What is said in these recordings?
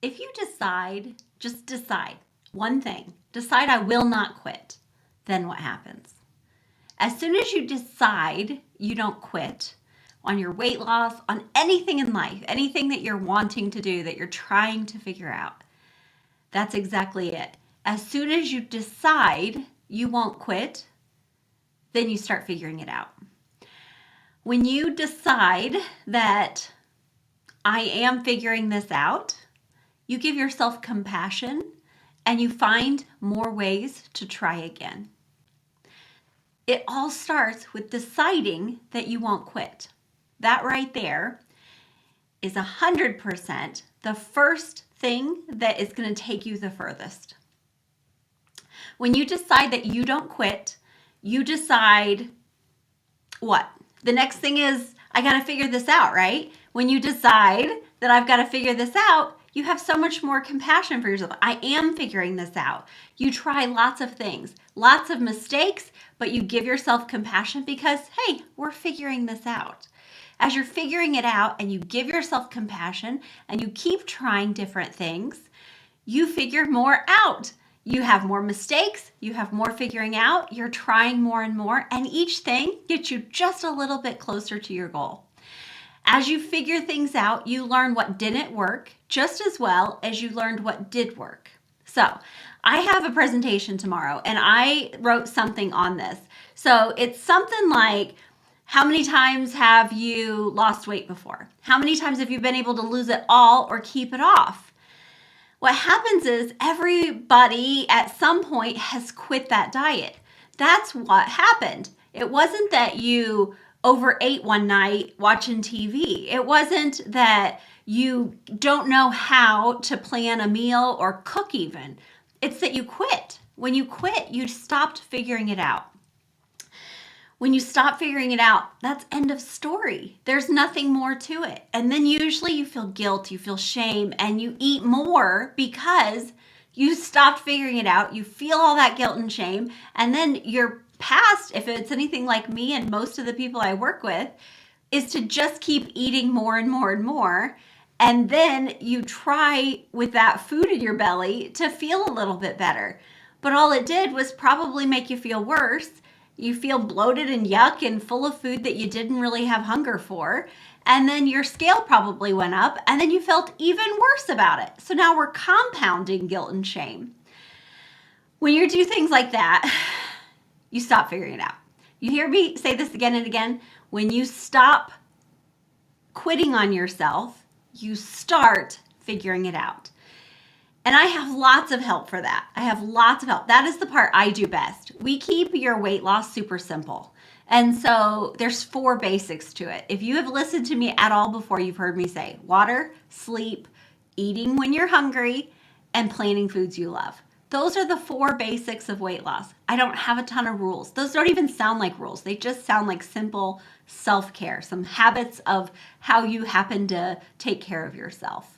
If you just decide one thing, decide I will not quit, then what happens? As soon as you decide you don't quit on your weight loss, on anything in life, anything that you're wanting to do, that you're trying to figure out, that's exactly it. As soon as you decide you won't quit, then you start figuring it out. When you decide that I am figuring this out, you give yourself compassion and you find more ways to try again. It all starts with deciding that you won't quit. That right there is 100% the first thing that is going to take you the furthest. When you decide that you don't quit, you decide what? The next thing is, I got to figure this out, right? When you decide that I've got to figure this out, you have so much more compassion for yourself. I am figuring this out. You try lots of things, lots of mistakes, but you give yourself compassion because, hey, we're figuring this out. As you're figuring it out and you give yourself compassion and you keep trying different things, you figure more out. You have more mistakes, you have more figuring out, you're trying more and more, and each thing gets you just a little bit closer to your goal. As you figure things out, you learn what didn't work just as well as you learned what did work. So I have a presentation tomorrow and I wrote something on this. So it's something like, how many times have you lost weight before? How many times have you been able to lose it all or keep it off? What happens is everybody at some point has quit that diet. That's what happened. It wasn't that you overate one night watching TV. It wasn't that you don't know how to plan a meal or cook even. It's that you quit. When you quit, you stopped figuring it out. When you stop figuring it out, that's end of story. There's nothing more to it. And then usually you feel guilt, you feel shame, and you eat more because you stopped figuring it out. You feel all that guilt and shame. And then your past, if it's anything like me and most of the people I work with, is to just keep eating more and more and more. And then you try with that food in your belly to feel a little bit better. But all it did was probably make you feel worse. You feel bloated and yuck and full of food that you didn't really have hunger for. And then your scale probably went up and then you felt even worse about it. So now we're compounding guilt and shame. When you do things like that, you stop figuring it out. You hear me say this again and again. When you stop quitting on yourself, you start figuring it out. And I have lots of help for that. I have lots of help. That is the part I do best. We keep your weight loss super simple. And so there's 4 basics to it. If you have listened to me at all before, you've heard me say water, sleep, eating when you're hungry, and planning foods you love. Those are the 4 basics of weight loss. I don't have a ton of rules. Those don't even sound like rules. They just sound like simple self-care, some habits of how you happen to take care of yourself.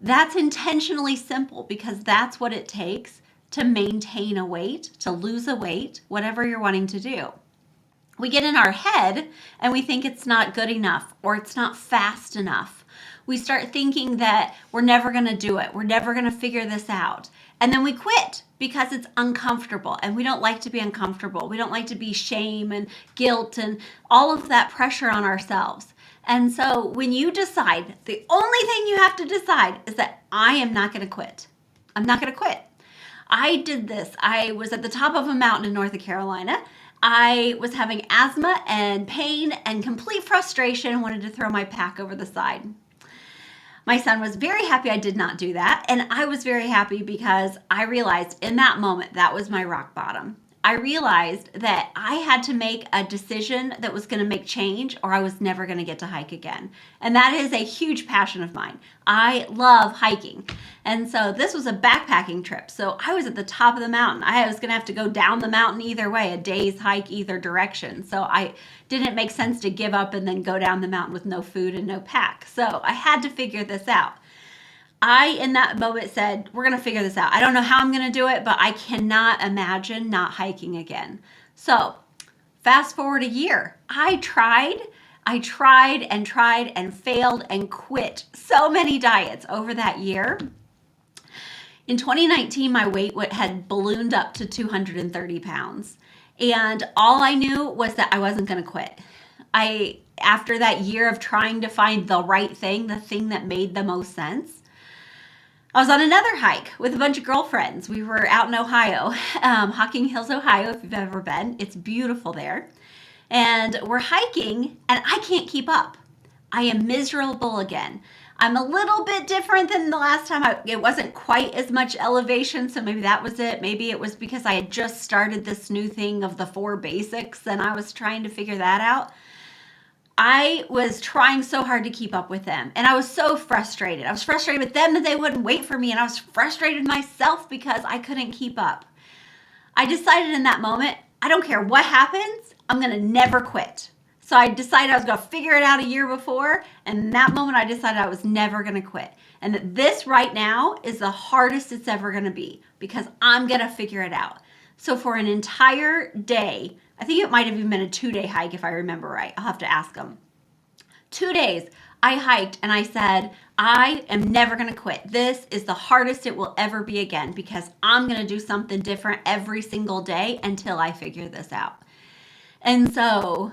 That's intentionally simple because that's what it takes to maintain a weight, to lose a weight, whatever you're wanting to do. We get in our head and we think it's not good enough or it's not fast enough. We start thinking that we're never going to do it. We're never going to figure this out. And then we quit because it's uncomfortable and we don't like to be uncomfortable. We don't like to be shame and guilt and all of that pressure on ourselves. And so when you decide, the only thing you have to decide is that I am not going to quit. I'm not going to quit. I did this. I was at the top of a mountain in North Carolina. I was having asthma and pain and complete frustration and wanted to throw my pack over the side. My son was very happy I did not do that. And I was very happy because I realized in that moment that was my rock bottom. I realized that I had to make a decision that was going to make change or I was never going to get to hike again. And that is a huge passion of mine. I love hiking. And so this was a backpacking trip. So I was at the top of the mountain. I was going to have to go down the mountain either way, a day's hike either direction. So I didn't make sense to give up and then go down the mountain with no food and no pack. So I had to figure this out. I, in that moment, said, we're going to figure this out. I don't know how I'm going to do it, but I cannot imagine not hiking again. So fast forward a year. I tried. I tried and failed and quit so many diets over that year. In 2019, my weight had ballooned up to 230 pounds. And all I knew was that I wasn't going to quit. After that year of trying to find the right thing, the thing that made the most sense, I was on another hike with a bunch of girlfriends. We were out in Ohio, Hocking Hills, Ohio, if you've ever been. It's beautiful there. And we're hiking, and I can't keep up. I am miserable again. I'm a little bit different than the last time. It wasn't quite as much elevation, so maybe that was it. Maybe it was because I had just started this new thing of the 4 basics, and I was trying to figure that out. I was trying so hard to keep up with them, and I was so frustrated. I was frustrated with them that they wouldn't wait for me, and I was frustrated myself because I couldn't keep up. I decided in that moment, I don't care what happens, I'm going to never quit. So I decided I was going to figure it out a year before, and in that moment I decided I was never going to quit. And that this right now is the hardest it's ever going to be because I'm going to figure it out. So for an entire day, I think it might have even been a 2-day hike if I remember right. I'll have to ask them. 2 days, I hiked and I said, I am never going to quit. This is the hardest it will ever be again because I'm going to do something different every single day until I figure this out. And so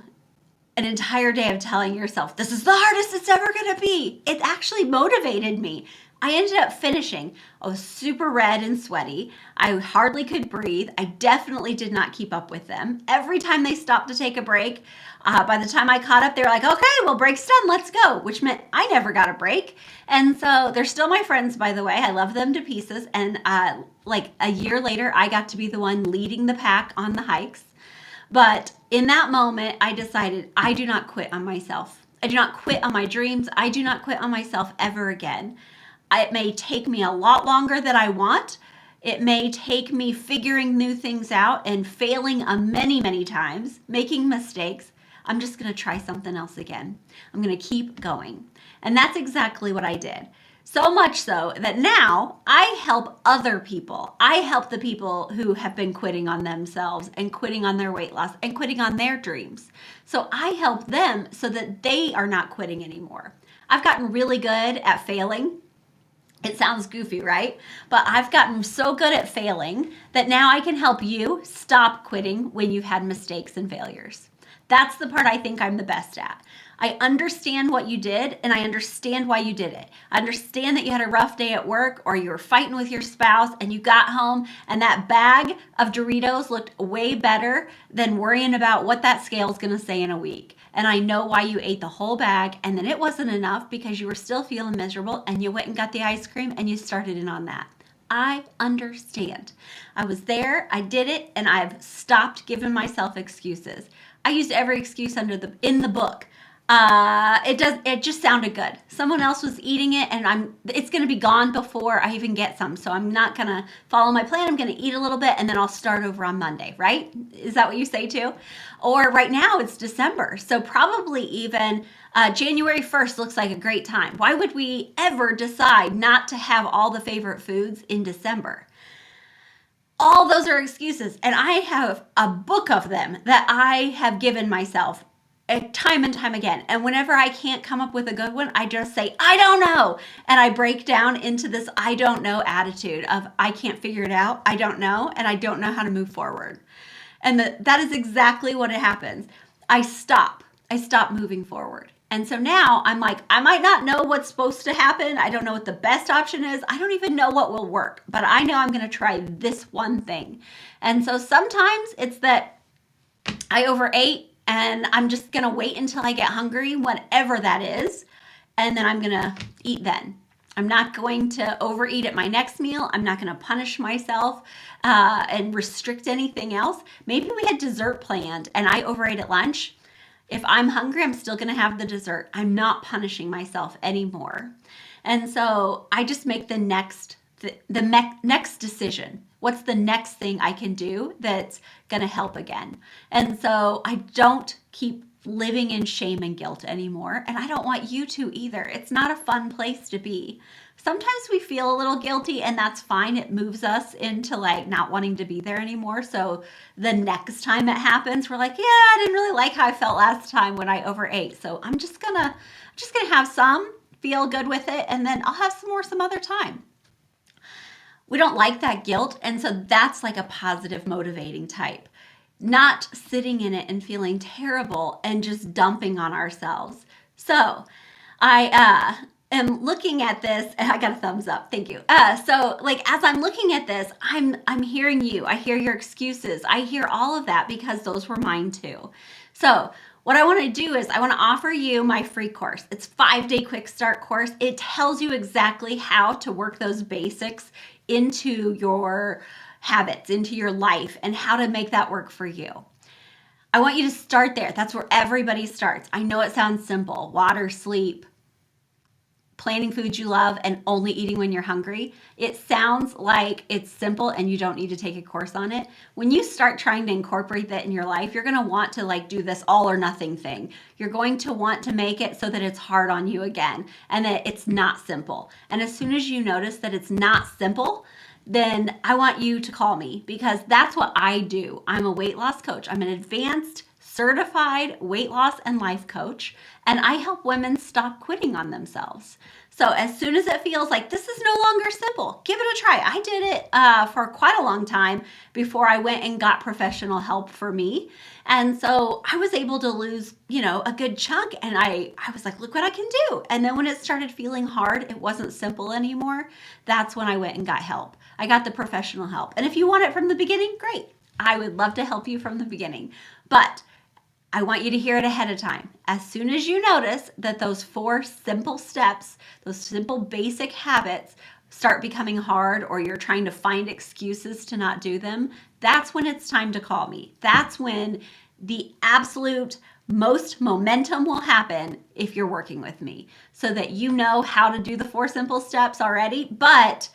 an entire day of telling yourself, this is the hardest it's ever going to be. It actually motivated me. I ended up finishing. I was super red and sweaty. I hardly could breathe. I definitely did not keep up with them. Every time they stopped to take a break, by the time I caught up, they were like, okay, well, break's done, let's go, which meant I never got a break. And so they're still my friends, by the way. I love them to pieces. And like a year later, I got to be the one leading the pack on the hikes. But in that moment, I decided I do not quit on myself. I do not quit on my dreams. I do not quit on myself ever again. It may take me a lot longer than I want. It may take me figuring new things out and failing many, many times, making mistakes. I'm just going to try something else again. I'm going to keep going. And that's exactly what I did. So much so that now I help other people. I help the people who have been quitting on themselves and quitting on their weight loss and quitting on their dreams. So I help them so that they are not quitting anymore. I've gotten really good at failing. It sounds goofy, right? But I've gotten so good at failing that now I can help you stop quitting when you've had mistakes and failures. That's the part I think I'm the best at. I understand what you did and I understand why you did it. I understand that you had a rough day at work or you were fighting with your spouse and you got home and that bag of Doritos looked way better than worrying about what that scale is going to say in a week. And I know why you ate the whole bag and then it wasn't enough because you were still feeling miserable and you went and got the ice cream and you started in on that. I understand. I was there, I did it, and I've stopped giving myself excuses. I used every excuse in the book. It just sounded good. Someone else was eating it and it's going to be gone before I even get some. So I'm not going to follow my plan. I'm going to eat a little bit and then I'll start over on Monday, right? Is that what you say too? Or right now it's December. So probably even January 1st looks like a great time. Why would we ever decide not to have all the favorite foods in December? All those are excuses. And I have a book of them that I have given myself time and time again. And whenever I can't come up with a good one, I just say, I don't know. And I break down into this I don't know attitude of I can't figure it out. I don't know. And I don't know how to move forward. And that is exactly what happens. I stop moving forward. And so now I'm like, I might not know what's supposed to happen. I don't know what the best option is. I don't even know what will work, but I know I'm going to try this one thing. And so sometimes it's that I overate and I'm just going to wait until I get hungry, whatever that is. And then I'm going to eat then. I'm not going to overeat at my next meal. I'm not going to punish myself and restrict anything else. Maybe we had dessert planned and I overate at lunch. If I'm hungry, I'm still going to have the dessert. I'm not punishing myself anymore. And so I just make the next decision. What's the next thing I can do that's going to help again? And so I don't keep living in shame and guilt anymore. And I don't want you to either. It's not a fun place to be. Sometimes we feel a little guilty, and that's fine. It moves us into like not wanting to be there anymore. So the next time it happens, we're like, yeah, I didn't really like how I felt last time when I overate. So I'm just gonna have some, feel good with it, and then I'll have some more some other time. We don't like that guilt, and so that's like a positive motivating type. Not sitting in it and feeling terrible and just dumping on ourselves. So I am looking at this, and I got a thumbs up. Thank you. So like as I'm looking at this, I'm hearing you. I hear your excuses. I hear all of that because those were mine too. So what I want to do is I want to offer you my free course. It's 5-day quick start course. It tells you exactly how to work those basics into your habits, into your life, and how to make that work for you. I want you to start there. That's where everybody starts. I know it sounds simple. Water, sleep, planning foods you love, and only eating when you're hungry. It sounds like it's simple and you don't need to take a course on it. When you start trying to incorporate that in your life, you're going to want to like do this all or nothing thing. You're going to want to make it so that it's hard on you again and that it's not simple. And as soon as you notice that it's not simple, then I want you to call me, because that's what I do. I'm a weight loss coach. I'm an advanced certified weight loss and life coach, and I help women stop quitting on themselves. So as soon as it feels like this is no longer simple, give it a try. I did it for quite a long time before I went and got professional help for me. And so I was able to lose, a good chunk, and I was like, look what I can do. And then when it started feeling hard, it wasn't simple anymore. That's when I went and got help. I got the professional help. And if you want it from the beginning, great. I would love to help you from the beginning. But I want you to hear it ahead of time. As soon as you notice that those 4 simple steps, those simple basic habits start becoming hard, or you're trying to find excuses to not do them, that's when it's time to call me. That's when the absolute most momentum will happen if you're working with me, so that you know how to do the 4 simple steps already, but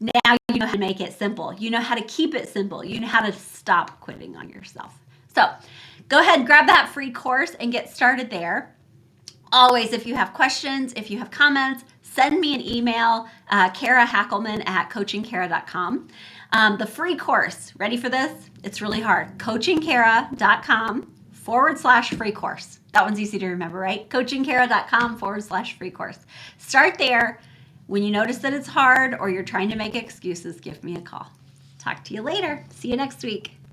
now you know how to make it simple. You know how to keep it simple. You know how to stop quitting on yourself. So go ahead, grab that free course and get started there. Always, if you have questions, if you have comments, send me an email, Kara Hackelman at coachingkara.com. The free course, ready for this? It's really hard. coachingkara.com/free course. That one's easy to remember, right? coachingkara.com/free course. Start there. When you notice that it's hard or you're trying to make excuses, give me a call. Talk to you later. See you next week.